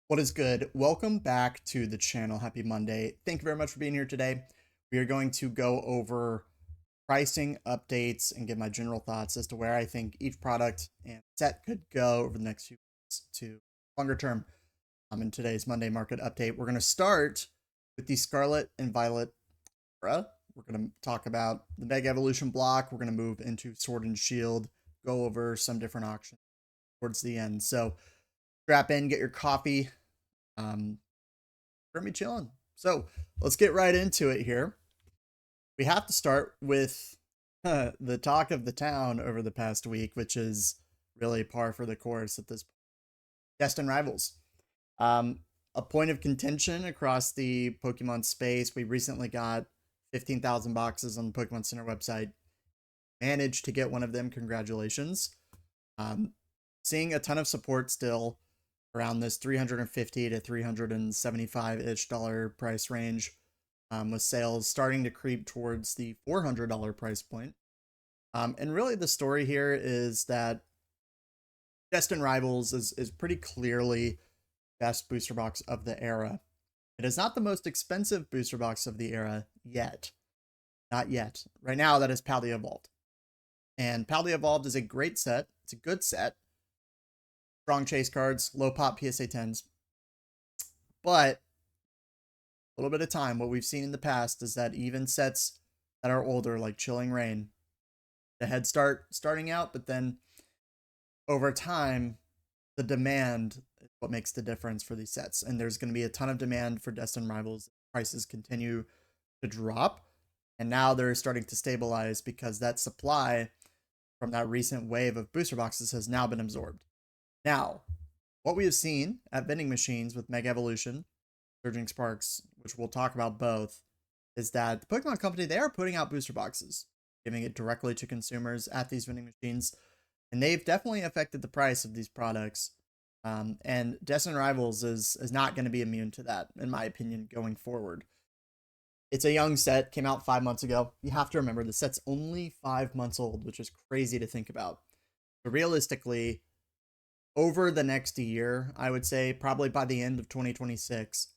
What is good? Welcome back to the channel. Happy Monday. Thank you very much for being here today. We are going to go over pricing updates and give my general thoughts as to where I think each product and set could go over the next few months to longer term. In today's Monday market update, we're going to start with the Scarlet and Violet era. We're going to talk about the Mega Evolution block. We're going to move into Sword and Shield, go over some different auctions towards the end. So strap in, get your coffee. We're gonna be chilling. So let's get right into it here. We have to start with the talk of the town over the past week, which is really par for the course at this point. Destin Rivals. A point of contention across the Pokemon space. We recently got 15,000 boxes on the Pokemon Center website. Managed to get one of them. Congratulations. Seeing a ton of support still around this 350 to 375-ish dollar price range, with sales starting to creep towards the $400 price point. And really the story here is that Destin Rivals is pretty clearly best booster box of the era. It is not the most expensive booster box of the era yet. Not yet. Right now, that is Paldean Evolved. And Paldean Evolved is a great set. It's a good set. Strong chase cards, low pop PSA 10s. But a little bit of time, what we've seen in the past is that even sets that are older, like Chilling Reign, the head start starting out, but then over time, the demand is what makes the difference for these sets. And there's going to be a ton of demand for Destin Rivals. Prices continue to drop. And now they're starting to stabilize because that supply from that recent wave of booster boxes has now been absorbed. Now, what we have seen at vending machines with Mega Evolution, Surging Sparks, which we'll talk about both, is that the Pokemon Company, they are putting out booster boxes, giving it directly to consumers at these vending machines, and they've definitely affected the price of these products. And Destin Rivals is not going to be immune to that, in my opinion, going forward. It's a young set, came out 5 months ago. You have to remember the set's only 5 months old, which is crazy to think about. But realistically, over the next year, I would say probably by the end of 2026,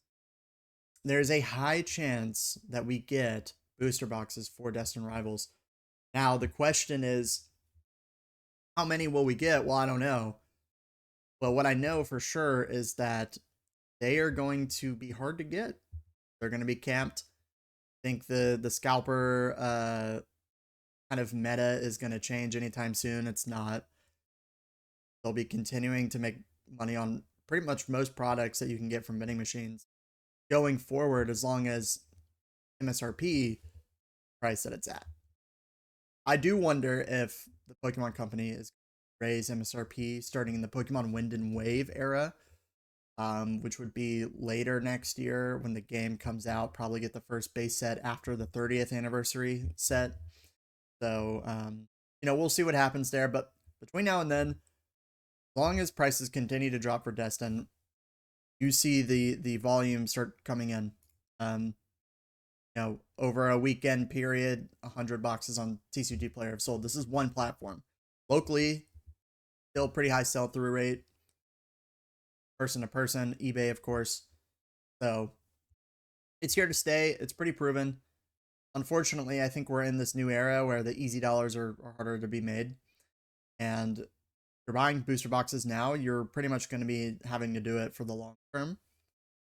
there's a high chance that we get booster boxes for Destin Rivals. Now, the question is, how many will we get? Well, I don't know. But what I know for sure is that they are going to be hard to get. They're going to be camped. I think the scalper kind of meta is going to change anytime soon. It's not. They'll be continuing to make money on pretty much most products that you can get from vending machines going forward, as long as MSRP price that it's at. I do wonder if the Pokemon Company is going to raise MSRP starting in the Pokemon Wind and Wave era, which would be later next year when the game comes out. Probably get the first base set after the 30th anniversary set. So, we'll see what happens there. But between now and then, as long as prices continue to drop for Destin, you see the volume start coming in. Over a weekend period, 100 boxes on TCG Player have sold. This is one platform. Locally, still pretty high sell-through rate. Person to person, eBay, of course. So it's here to stay. It's pretty proven. Unfortunately, I think we're in this new era where the easy dollars are harder to be made. And you're buying booster boxes now, you're pretty much going to be having to do it for the long term,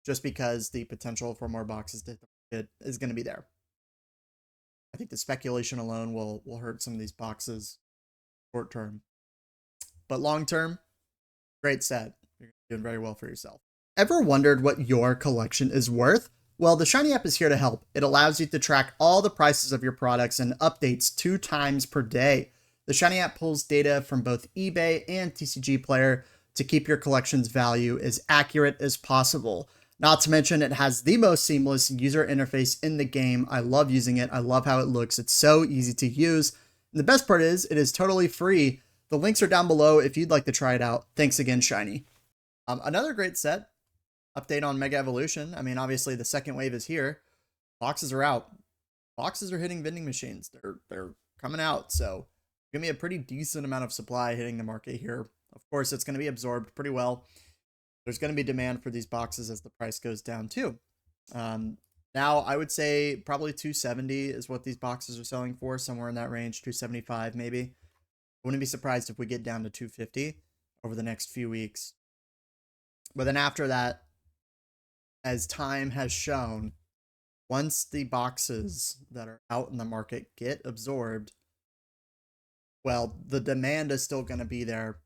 just because the potential for more boxes to hit the market is going to be there. I think the speculation alone will hurt some of these boxes short term. But long term, great set. You're doing very well for yourself. Ever wondered what your collection is worth? Well, the Shiny app is here to help. It allows you to track all the prices of your products and updates 2 times per day. The Shiny app pulls data from both eBay and TCG Player to keep your collection's value as accurate as possible. Not to mention, it has the most seamless user interface in the game. I love using it. I love how it looks. It's so easy to use. And the best part is, it is totally free. The links are down below if you'd like to try it out. Thanks again, Shiny. Another great set. Update on Mega Evolution. I mean, obviously the second wave is here. Boxes are out. Boxes are hitting vending machines. They're coming out. So give me a pretty decent amount of supply hitting the market here. Of course, it's going to be absorbed pretty well. there's going to be demand for these boxes as the price goes down too. Now I would say probably 270 is what these boxes are selling for, somewhere in that range, 275 maybe. I wouldn't be surprised if we get down to 250 over the next few weeks. But then after that, as time has shown, once the boxes that are out in the market get absorbed, well, the demand is still going to be there.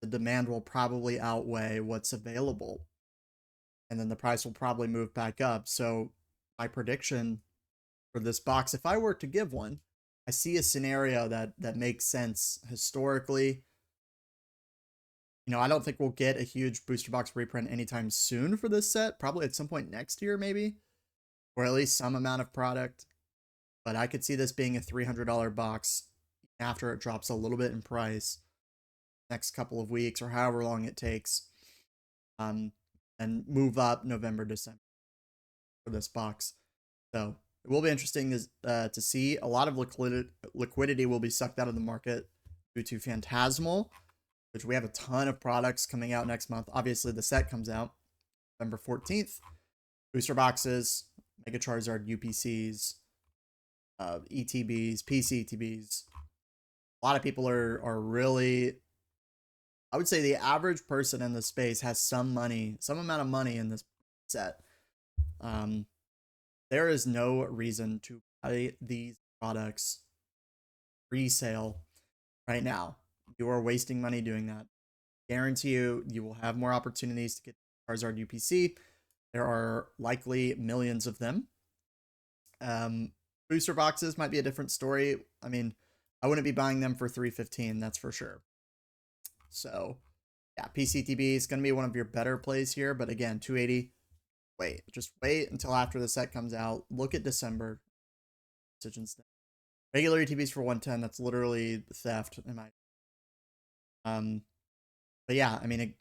The demand will probably outweigh what's available. And then the price will probably move back up. So my prediction for this box, if I were to give one, I see a scenario that makes sense historically. You know, I don't think we'll get a huge booster box reprint anytime soon for this set. Probably at some point next year, maybe, or at least some amount of product. But I could see this being a $300 box after it drops a little bit in price next couple of weeks or however long it takes, and move up November, December for this box. So it will be interesting to see. A lot of liquidity will be sucked out of the market due to Phantasmal, which we have a ton of products coming out next month. Obviously, the set comes out November 14th. Booster boxes, Mega Charizard UPCs, ETBs, PC ETBs. A lot of people are really, I would say the average person in this space has some money, some amount of money in this set. There is no reason to buy these products resale right now. You are wasting money doing that. Guarantee you will have more opportunities to get Charizard UPC. There are likely millions of them. Booster boxes might be a different story. I mean, I wouldn't be buying them for $315, that's for sure. So, yeah, PCTB is going to be one of your better plays here. But again, 280. Just wait until after the set comes out. Look at December. Regular ETBs for 110. That's literally theft in my. But yeah, I mean,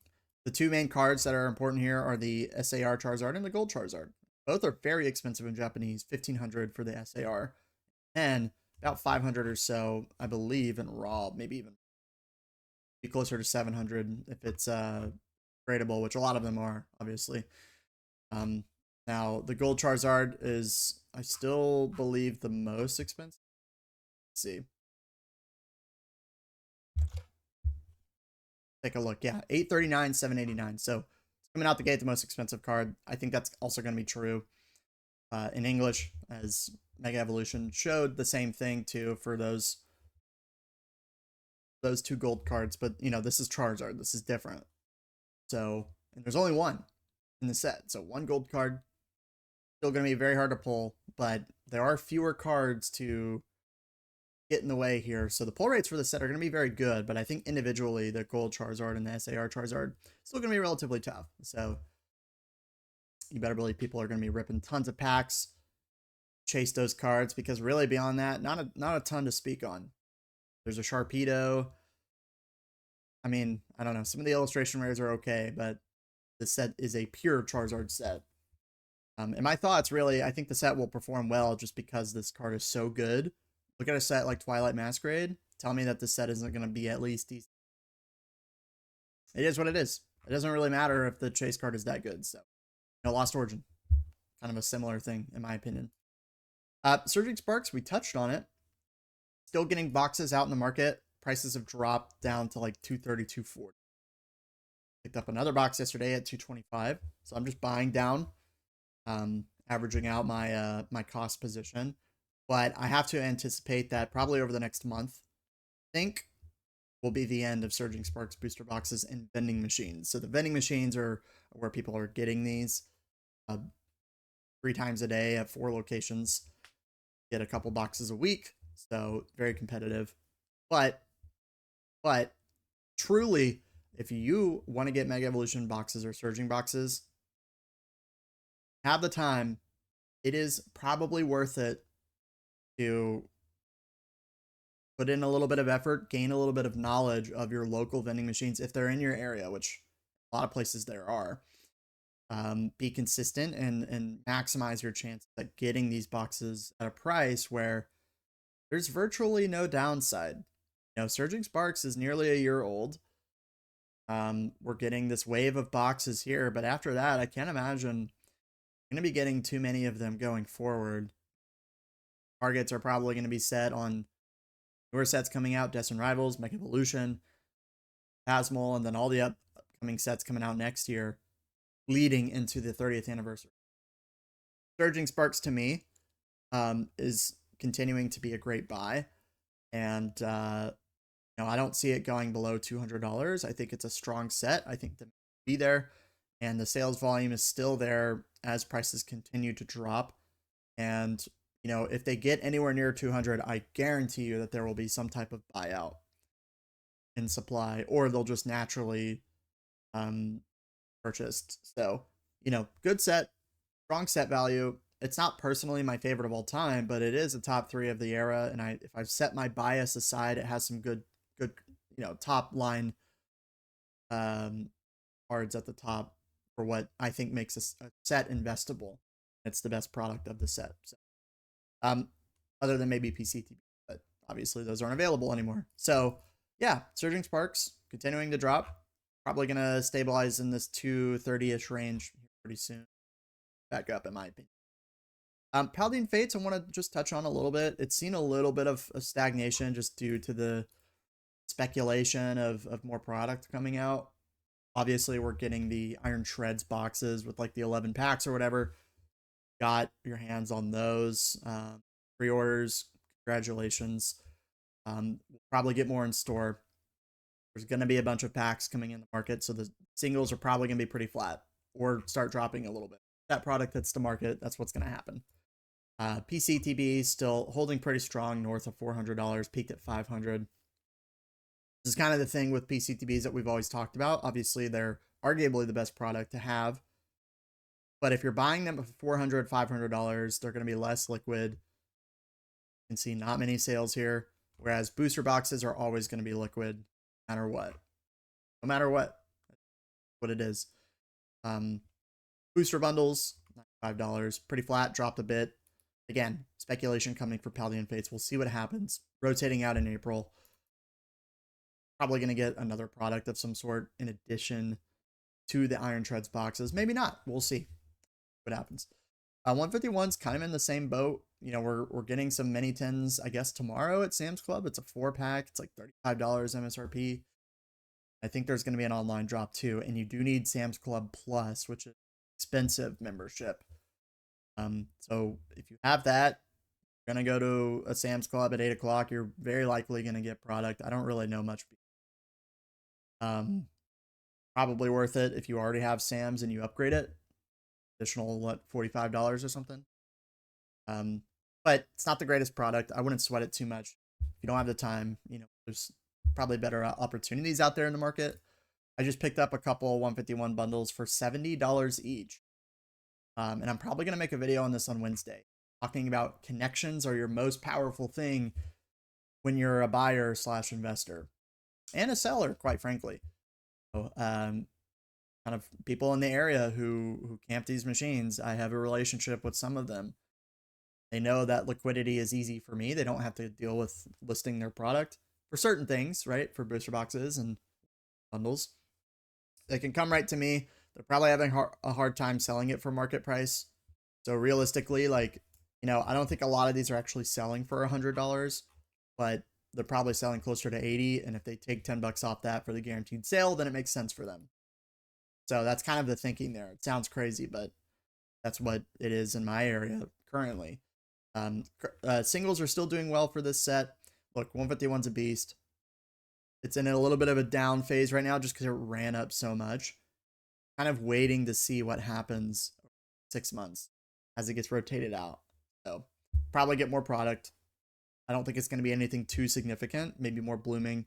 the two main cards that are important here are the SAR Charizard and the Gold Charizard. Both are very expensive in Japanese. 1,500 for the SAR, and about 500 or so, I believe, in raw. Maybe even be closer to 700 if it's gradable, which a lot of them are, obviously. Now the Gold Charizard is, I still believe, the most expensive. Let's see. Take a look. Yeah, 839, 789. So it's coming out the gate the most expensive card. I think that's also going to be true in English, as Mega Evolution showed the same thing too for those two gold cards. But you know, this is Charizard. This is different. So, and there's only one in the set. So one gold card, still going to be very hard to pull, but there are fewer cards to get in the way here. So the pull rates for the set are going to be very good, but I think individually the Gold Charizard and the SAR Charizard still going to be relatively tough. So you better believe people are going to be ripping tons of packs, chase those cards, because really beyond that, not a ton to speak on. There's a Sharpedo. I mean, I don't know. Some of the illustration rares are okay, but the set is a pure Charizard set. And my thoughts, really, I think the set will perform well just because this card is so good. Look at a set like Twilight Masquerade. Tell me that the set isn't going to be at least decent. It is what it is. It doesn't really matter if the chase card is that good. So, you know, Lost Origin, kind of a similar thing, in my opinion. Surging Sparks, we touched on it. Still getting boxes out in the market. Prices have dropped down to like 230, 240. Picked up another box yesterday at 225. So I'm just buying down, averaging out my my cost position. But I have to anticipate that probably over the next month, I think, will be the end of Surging Sparks booster boxes and vending machines. So the vending machines are where people are getting these 3 times a day at 4 locations. Get a couple boxes a week, so very competitive. But truly, if you want to get Mega Evolution boxes or Surging boxes, have the time. It is probably worth it to put in a little bit of effort, gain a little bit of knowledge of your local vending machines if they're in your area, which a lot of places there are. Be consistent and maximize your chances at getting these boxes at a price where there's virtually no downside. You know, Surging Sparks is nearly a year old. We're getting this wave of boxes here, but after that, I can't imagine I'm going to be getting too many of them going forward. Targets are probably going to be set on newer sets coming out, Destined Rivals, Mega Evolution, Phantasmal, and then all the upcoming sets coming out next year, leading into the 30th anniversary. Surging Sparks to me is continuing to be a great buy, and I don't see it going below $200. I think it's a strong set. I think the be there, and the sales volume is still there as prices continue to drop. And if they get anywhere near 200, I guarantee you that there will be some type of buyout in supply, or they'll just naturally purchased. So, good set, strong set value. It's not personally my favorite of all time, but it is a top 3 of the era. And if I've set my bias aside, it has some good, top line cards at the top for what I think makes a set investable. It's the best product of the set. So, other than maybe PCTB, but obviously those aren't available anymore. So yeah, Surging Sparks continuing to drop. Probably gonna stabilize in this 230-ish range pretty soon. Back up, in my opinion. Paldean Fates, I want to just touch on a little bit. It's seen a little bit of a stagnation just due to the speculation of more product coming out. Obviously, we're getting the Iron Shreds boxes with like the 11 packs or whatever. Got your hands on those. Pre-orders, congratulations. We'll probably get more in store. There's going to be a bunch of packs coming in the market, so the singles are probably going to be pretty flat or start dropping a little bit. That product hits the market, that's what's going to happen. PCTB still holding pretty strong, north of $400, peaked at $500. This is kind of the thing with PCTBs that we've always talked about. Obviously, they're arguably the best product to have. But if you're buying them for $400, $500, they're going to be less liquid. You can see not many sales here. Whereas booster boxes are always going to be liquid, no matter what. No matter what. That's what it is. Booster bundles, $95. Pretty flat, dropped a bit. Again, speculation coming for Paldean Fates. We'll see what happens. Rotating out in April. Probably going to get another product of some sort in addition to the Iron Shreds boxes. Maybe not. We'll see what happens. 151's kind of in the same boat. We're getting some mini tins, I guess, tomorrow at Sam's Club. It's a 4-pack. It's like $35 MSRP. I think there's going to be an online drop too, and you do need Sam's Club Plus, which is expensive membership. So if you have that, you're going to go to a Sam's Club at 8 o'clock. You're very likely going to get product. I don't really know much. Probably worth it if you already have Sam's and you upgrade it. Additional, $45 or something. But it's not the greatest product. I wouldn't sweat it too much. If you don't have the time, there's probably better opportunities out there in the market. I just picked up a couple 151 bundles for $70 each. And I'm probably going to make a video on this on Wednesday, talking about connections are your most powerful thing when you're a buyer / investor and a seller, quite frankly. So, kind of people in the area who camp these machines. I have a relationship with some of them. They know that liquidity is easy for me. They don't have to deal with listing their product for certain things, right? For booster boxes and bundles. They can come right to me. They're probably having a hard time selling it for market price. So realistically, I don't think a lot of these are actually selling for $100, but they're probably selling closer to 80. And if they take $10 off that for the guaranteed sale, then it makes sense for them. So that's kind of the thinking there. It sounds crazy, but that's what it is in my area currently. Singles are still doing well for this set. Look, 151's a beast. It's in a little bit of a down phase right now just because it ran up so much. Kind of waiting to see what happens 6 months as it gets rotated out. So probably get more product. I don't think it's going to be anything too significant. Maybe more blooming.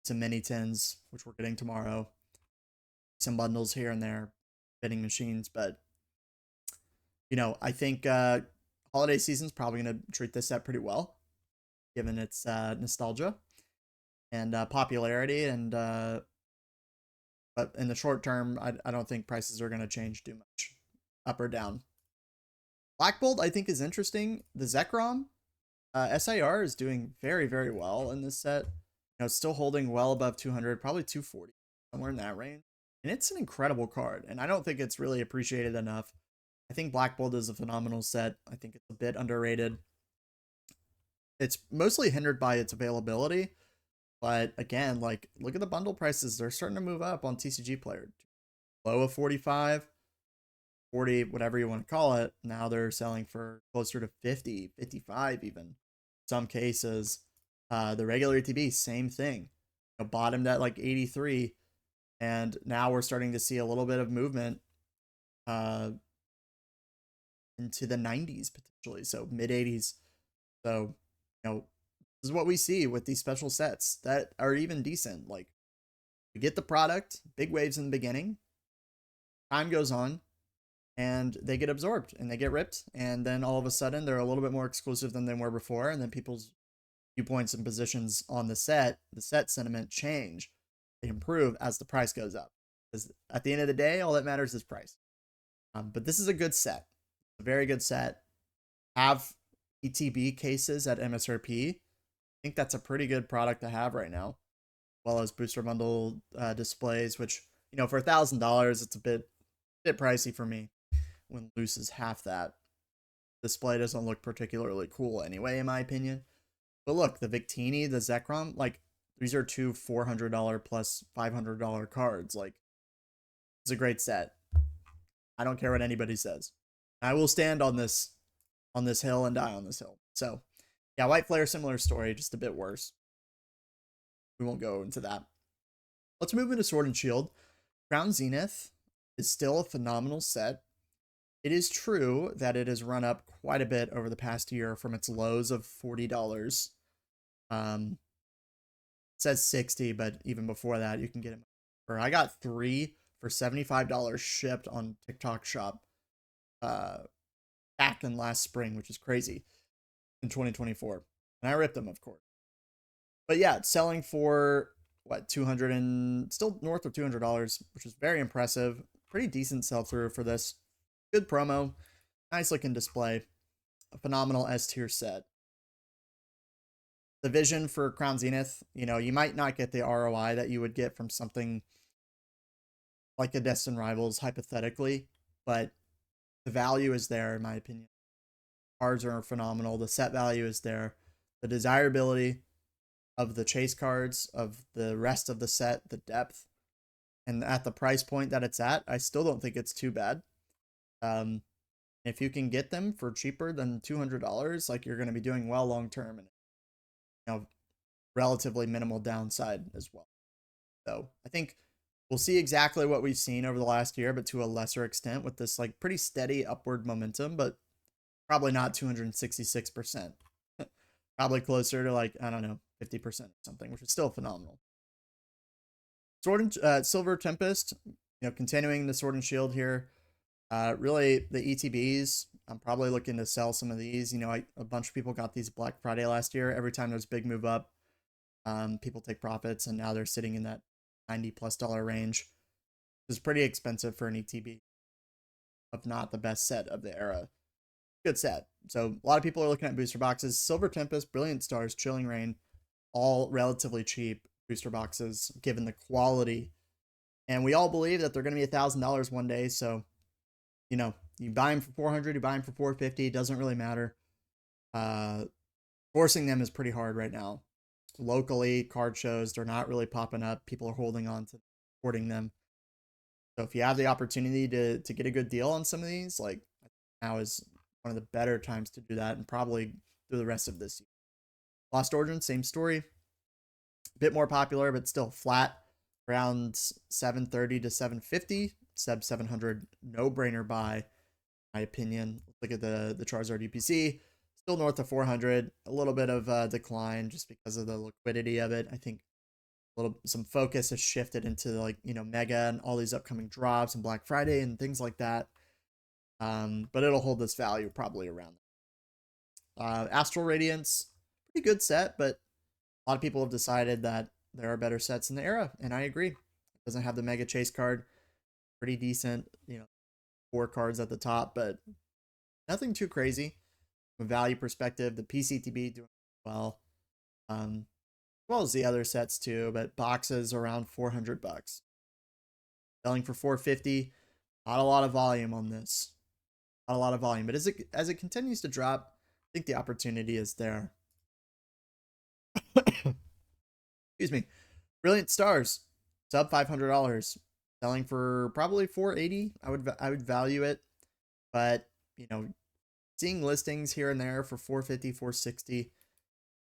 Some mini tins, which we're getting tomorrow. Some bundles here and there. Vending machines. But, I think holiday season's probably going to treat this set pretty well, given its nostalgia and popularity. And but in the short term, I don't think prices are going to change too much, up or down. Black Bolt, I think, is interesting. The Zekrom SIR is doing very, very well in this set. It's still holding well above 200, probably 240. somewhere in that range. And it's an incredible card, and I don't think it's really appreciated enough. I think Black Bolt is a phenomenal set. I think it's a bit underrated. It's mostly hindered by its availability, but again, like look at the bundle prices. They're starting to move up on TCG Player. Low of 45, 40, whatever you want to call it. Now they're selling for closer to 50, 55 even. Some cases. The regular ETB, same thing. Bottomed at like 83, and now we're starting to see a little bit of movement into the 90s potentially, so mid 80s. So, this is what we see with these special sets that are even decent. Like, we get the product, big waves in the beginning, time goes on, and they get absorbed and they get ripped, and then all of a sudden they're a little bit more exclusive than they were before, and then people's viewpoints and positions on the set sentiment change. They improve as the price goes up. Because at the end of the day, all that matters is price. But this is a good set, a very good set. Have ETB cases at MSRP. I think that's a pretty good product to have right now, as well as booster bundle displays, which for $1,000, it's a bit pricey for me. When loose is half that, display doesn't look particularly cool anyway, in my opinion. But look, the Victini, the Zekrom, like these are two $400 plus $500 cards. Like, it's a great set. I don't care what anybody says. I will stand on this hill and die on this hill. So, yeah, White Flare, similar story, just a bit worse. We won't go into that. Let's move into Sword and Shield. Crown Zenith is still a phenomenal set. It is true that it has run up quite a bit over the past year from its lows of $40. It says 60, but even before that, you can get them. I got 3 for $75 shipped on TikTok Shop back in last spring, which is crazy, in 2024. And I ripped them, of course. But yeah, it's selling for what, 200 and still north of $200, which is very impressive. Pretty decent sell through for this. Good promo, nice looking display, a phenomenal S tier set. The vision for Crown Zenith, you might not get the ROI that you would get from something like a Destined Rivals, hypothetically, but the value is there, in my opinion. Cards are phenomenal. The set value is there. The desirability of the chase cards, of the rest of the set, the depth, and at the price point that it's at, I still don't think it's too bad. If you can get them for cheaper than $200, like, you're going to be doing well long term, and relatively minimal downside as well. So I think we'll see exactly what we've seen over the last year, but to a lesser extent, with this like pretty steady upward momentum, but probably not 266%. Probably closer to like, I don't know, 50% or something, which is still phenomenal. Sword and Silver Tempest, continuing the Sword and Shield here. Really, the ETBs, I'm probably looking to sell some of these. A bunch of people got these Black Friday last year. Every time there's big move up, people take profits, and now they're sitting in that $90+ range. It's pretty expensive for an ETB of not the best set of the era. Good set. So a lot of people are looking at booster boxes. Silver Tempest, Brilliant Stars, Chilling Reign, all relatively cheap booster boxes given the quality. And we all believe that they're going to be $1,000 one day. So, you buy them for 400, you buy them for 450, it doesn't really matter. Forcing them is pretty hard right now. Locally, card shows, they're not really popping up. People are holding on to hoarding them. So if you have the opportunity to get a good deal on some of these, like, now is one of the better times to do that, and probably through the rest of this year. Lost Origin, same story. A bit more popular, but still flat, around 730 to 750. Sub 700, no-brainer buy, my opinion. Look at the Charizard UPC, still north of 400. A little bit of a decline just because of the liquidity of it. I think some focus has shifted into like Mega and all these upcoming drops and Black Friday and things like that. But it'll hold this value probably around. Astral Radiance, pretty good set, but a lot of people have decided that there are better sets in the era, and I agree. It doesn't have the Mega Chase card. Pretty decent, 4 cards at the top, but nothing too crazy from a value perspective. The PCTB doing well, as well as the other sets too, but boxes around $400. selling for 450. Not a lot of volume on this. Not a lot of volume, but as it continues to drop, I think the opportunity is there. Excuse me. Brilliant Stars, sub $500, selling for probably 480. I would value it, but seeing listings here and there for 450, 460.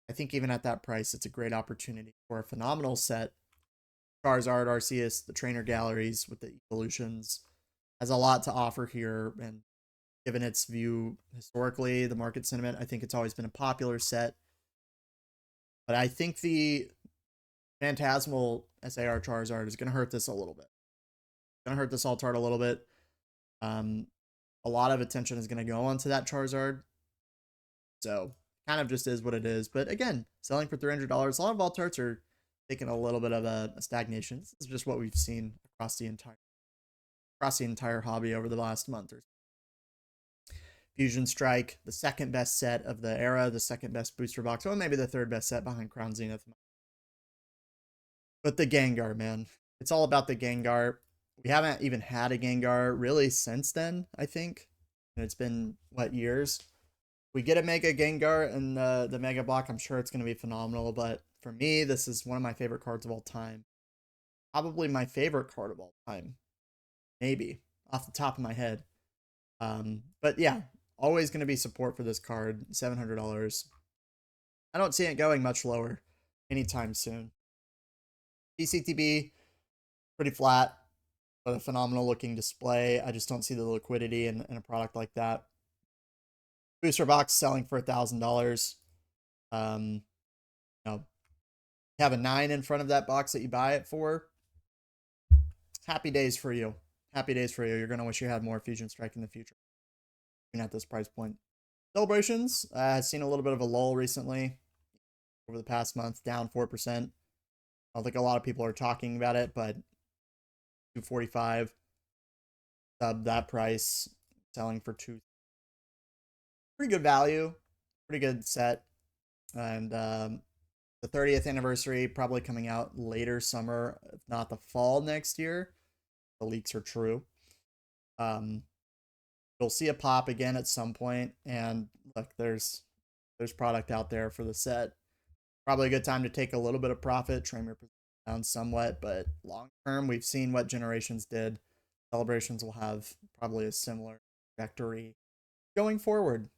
I think even at that price, it's a great opportunity for a phenomenal set. Charizard, Arceus, the trainer galleries with the evolutions has a lot to offer here, and given its view historically, the market sentiment, I think it's always been a popular set. But I think the Phantasmal SAR Charizard is going to hurt this a little bit. Going to hurt this Altart a little bit. A lot of attention is going to go onto that Charizard. So kind of just is what it is. But again, selling for $300. A lot of Altarts are taking a little bit of a stagnation. This is just what we've seen across the entire hobby over the last month or so. Fusion Strike, the second best set of the era, the second best booster box, or maybe the third best set behind Crown Zenith. But the Gengar, man. It's all about the Gengar. We haven't even had a Gengar really since then, I think. And it's been, what, years? We get a Mega Gengar in the Mega Block, I'm sure it's going to be phenomenal. But for me, this is one of my favorite cards of all time. Probably my favorite card of all time. Maybe, off the top of my head. But yeah, always going to be support for this card. $700. I don't see it going much lower anytime soon. PCTB, pretty flat, but a phenomenal looking display. I just don't see the liquidity in a product like that. Booster box selling for $1,000. Have a 9 in front of that box that you buy it for. Happy days for you. Happy days for you. You're going to wish you had more Fusion Strike in the future. Even at this price point. Celebrations has seen a little bit of a lull recently. Over the past month, down 4%. I don't think a lot of people are talking about it, but $245. Sub that price. Selling for $2. Pretty good value. Pretty good set. And the 30th anniversary probably coming out later summer, if not the fall next year. The leaks are true. You'll see a pop again at some point, and look, there's product out there for the set. Probably a good time to take a little bit of profit, trim your position down somewhat, but long term, we've seen what Generations did. Celebrations will have probably a similar trajectory going forward.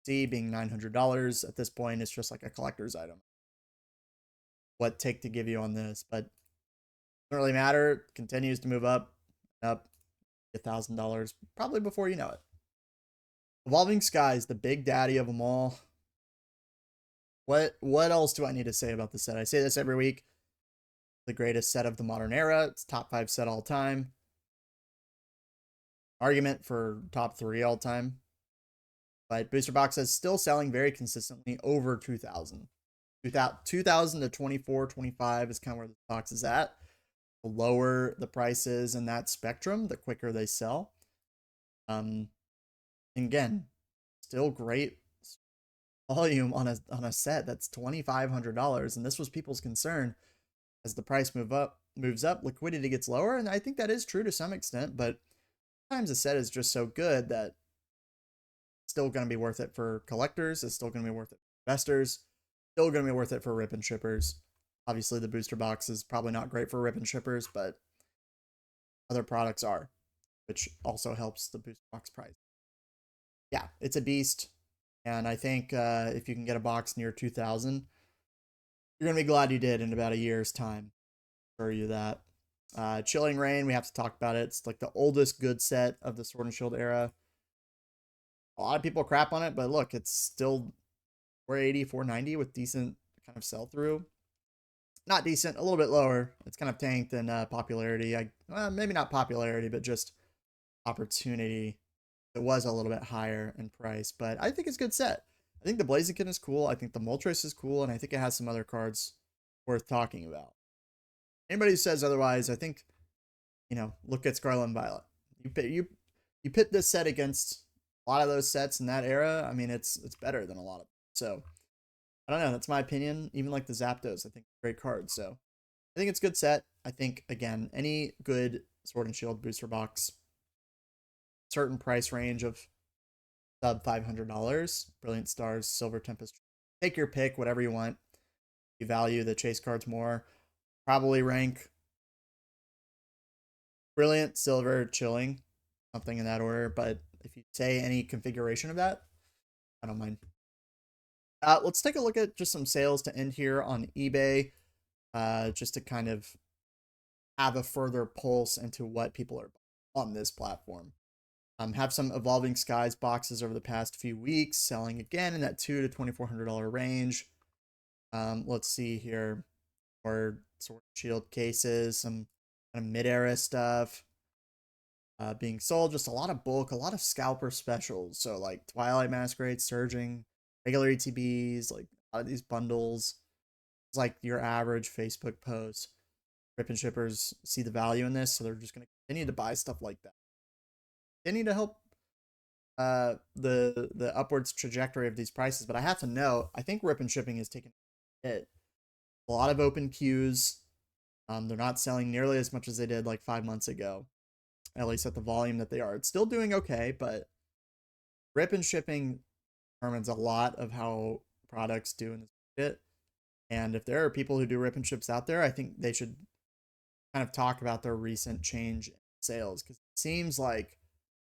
C being $900 at this point, it's just like a collector's item. What take to give you on this, but doesn't really matter. Continues to move up, $1,000 probably before you know it. Evolving Skies, the big daddy of them all. What else do I need to say about the set? I say this every week. The greatest set of the modern era. It's top 5 set all time. Argument for top 3 all time. But booster box is still selling very consistently over 2,000. 2,000 to 24, 25 is kind of where the box is at. The lower the price is in that spectrum, the quicker they sell. Again, still great volume on a set that's $2,500, and this was people's concern. As the price moves up, liquidity gets lower, and I think that is true to some extent, but sometimes a set is just so good that it's still going to be worth it for collectors, it's still going to be worth it for investors, still going to be worth it for rip and shippers. Obviously, the booster box is probably not great for rip and shippers, but other products are, which also helps the booster box price. Yeah, it's a beast, and I think if you can get a box near 2,000, you're going to be glad you did in about a year's time. For you that. Chilling Reign, we have to talk about it. It's like the oldest good set of the Sword and Shield era. A lot of people crap on it, but look, it's still 480, 490 with decent kind of sell-through. Not decent, a little bit lower. It's kind of tanked in popularity. Maybe not popularity, but just opportunity. It was a little bit higher in price, but I think it's a good set. I think the Blaziken is cool. I think the Moltres is cool, and I think it has some other cards worth talking about. Anybody who says otherwise, I think, look at Scarlet and Violet. You pit this set against a lot of those sets in that era. I mean, it's better than a lot of them. So, I don't know. That's my opinion. Even like the Zapdos, I think, great card. So, I think it's a good set. I think, again, any good Sword and Shield booster box. Certain price range of sub $500. Brilliant Stars, Silver Tempest. Take your pick, whatever you want. You value the chase cards more. Probably rank Brilliant, Silver, Chilling, something in that order. But if you say any configuration of that, I don't mind. Let's take a look at just some sales to end here on eBay, just to kind of have a further pulse into what people are on this platform. Have some Evolving Skies boxes over the past few weeks, selling again in that $200 to $2,400 range. Let's see here, or Sword Shield cases, some kind of mid-era stuff being sold. Just a lot of bulk, a lot of scalper specials. So like Twilight Masquerade, Surging, regular ETBs, like a lot of these bundles. It's like your average Facebook post. Rip and shippers see the value in this, so they're just going to continue to buy stuff like that. They need to help the upwards trajectory of these prices. But I have to know, I think Rip and Shipping is taking a hit. A lot of open queues. They're not selling nearly as much as they did like 5 months ago, at least at the volume that they are. It's still doing okay, but Rip and Shipping determines a lot of how products do in this market. And if there are people who do rip and ships out there, I think they should kind of talk about their recent change in sales, because it seems like,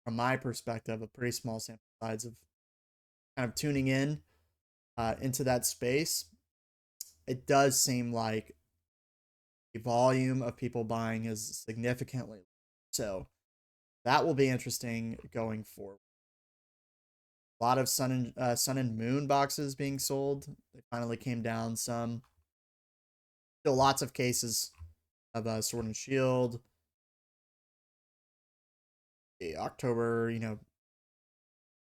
from my perspective, a pretty small sample size of kind of tuning in into that space. It does seem like the volume of people buying is significantly low. So that will be interesting going forward. A lot of Sun and Moon boxes being sold. They finally came down some. Still lots of cases of Sword and Shield. The October,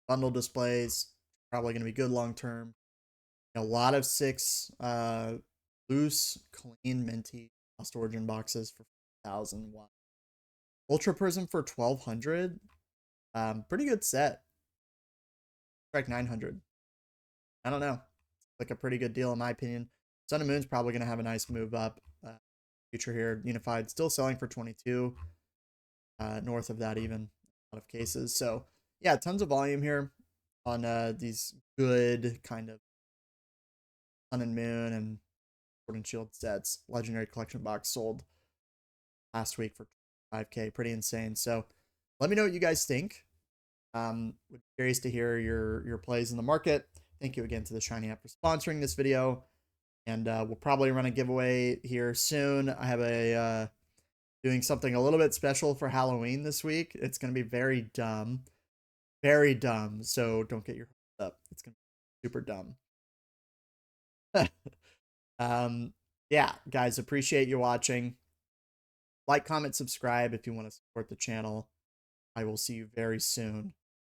bundle displays, probably going to be good long term. A lot of 6 loose, clean, minty Lost Origin boxes for 1,000. Ultra Prism for 1,200. Pretty good set. Strike 900. I don't know. Like a pretty good deal in my opinion. Sun and Moon's probably going to have a nice move up. Future here. Unified still selling for 22. North of that even. A lot of cases. So yeah, tons of volume here on these good kind of Sun and Moon and Sword and Shield sets. Legendary Collection box sold last week for 5K. Pretty insane. So let me know what you guys think. Would be curious to hear your plays in the market. Thank you again to the Shiny app for sponsoring this video. And we'll probably run a giveaway here soon. I have a doing something a little bit special for Halloween this week. It's going to be very dumb. Very dumb. So don't get your hopes up. It's going to be super dumb. Yeah, guys, appreciate you watching. Like, comment, subscribe if you want to support the channel. I will see you very soon.